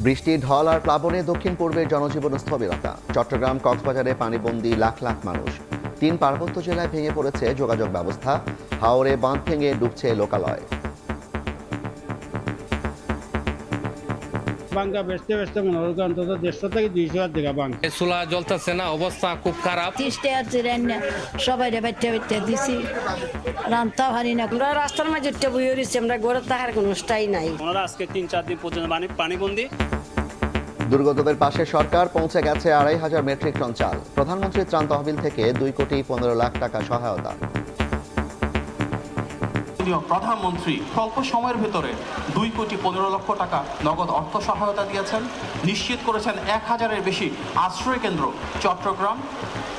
বৃষ্টি, ঢল আর প্লাবনে দক্ষিণ পূর্বের জনজীবন স্থবিরতা। চট্টগ্রাম, কক্সবাজারে পানিবন্দী লাখ লাখ মানুষ। 3 পার্বত্য জেলায় ভেঙে পড়েছে যোগাযোগ ব্যবস্থা। হাওরে বাঁধ ভেঙে ডুবছে লোকালয়। বাঙ্গা বেচতে বেচতে মনে হয় অন্তত 150 থেকে 200 হাজার টাকা বাঙ্গা। চুলা জ্বলতেছে না, অবস্থা খুব খারাপ। সবাই বাইতে বাইতে দিছি, রান্তা হারি না। আমরা রাস্তার মাঝে বইয়ে রয়েছি, আমরা ঘরে থাকার কোনো স্থায়ী নাই। ওনারা আজকে 3-4 দিন পর্যন্ত পানিবন্দী। দুর্গতদের পাশে সরকার, পৌঁছে গেছে 2500 মেট্রিক টন চাল। প্রধানমন্ত্রীর ত্রাণ তহবিল থেকে 2,15,00,000 টাকা সহায়তা। প্রধানমন্ত্রী স্বল্প সময়ের ভেতরে 2,15,00,000 টাকা নগদ অর্থ সহায়তা দিয়েছেন। নিশ্চিত করেছেন 1000-এর বেশি আশ্রয় কেন্দ্র চট্টগ্রাম,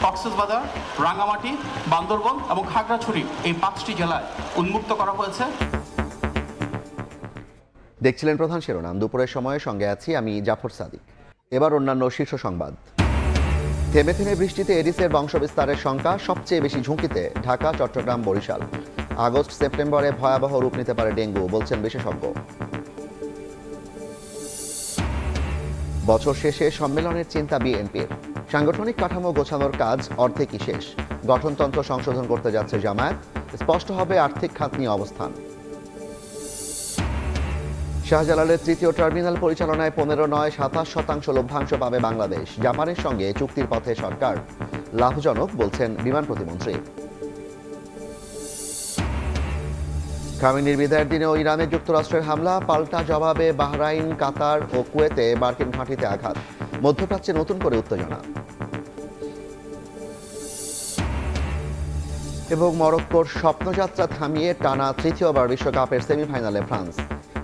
কক্সবাজার, রাঙ্গামাটি, বান্দরবান এবং খাগড়াছড়ি এই 5টি জেলায় উন্মুক্ত করা হয়েছে। দেখছিলেন প্রধান শিরোনাম। দুপুরের সময়ে সঙ্গে আছি আমি জাফর সাদিক। এবার অন্যান্য শীর্ষ সংবাদ। থেমে থেমে বৃষ্টিতে এডিসের বংশবিস্তারের শঙ্কা। সবচেয়ে বেশি ঝুঁকিতে ঢাকা, চট্টগ্রাম, বরিশাল। আগস্ট সেপ্টেম্বরে ভয়াবহ রূপ নিতে পারে ডেঙ্গু, বলছেন বিশেষজ্ঞ। বছর শেষে সম্মেলনের চিন্তা বিএনপির। সাংগঠনিক কাঠামো গোছানোর কাজ অর্ধেকই শেষ। গঠনতন্ত্র সংশোধন করতে যাচ্ছে জামায়াত। স্পষ্ট হবে আর্থিক খাত নিয়ে অবস্থান। শাহজালালের তৃতীয় টার্মিনাল পরিচালনায় 15 নয় 27% লভ্যাংশ পাবে বাংলাদেশ। জাপানের সঙ্গে চুক্তির পথে সরকার। লাভজনক, বলছেন বিমান প্রতিমন্ত্রী। খামেনির বিদায়ের দিনেও ইরানে যুক্তরাষ্ট্রের হামলা। পাল্টা জবাবে বাহরাইন, কাতার ও কুয়েতে মার্কিন ঘাঁটিতে আঘাত। মধ্যপ্রাচ্যে নতুন করে উত্তেজনা। এবং মরক্কোর স্বপ্নযাত্রা থামিয়ে টানা তৃতীয়বার বিশ্বকাপের সেমিফাইনালে ফ্রান্স।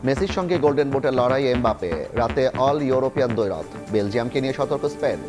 মেসির সঙ্গে গোল্ডেন বুটের লড়াই এমবাপে। রাতে অল ইউরোপিয়ান দ্বৈরথ। বেলজিয়ামকে নিয়ে সতর্ক স্পেন।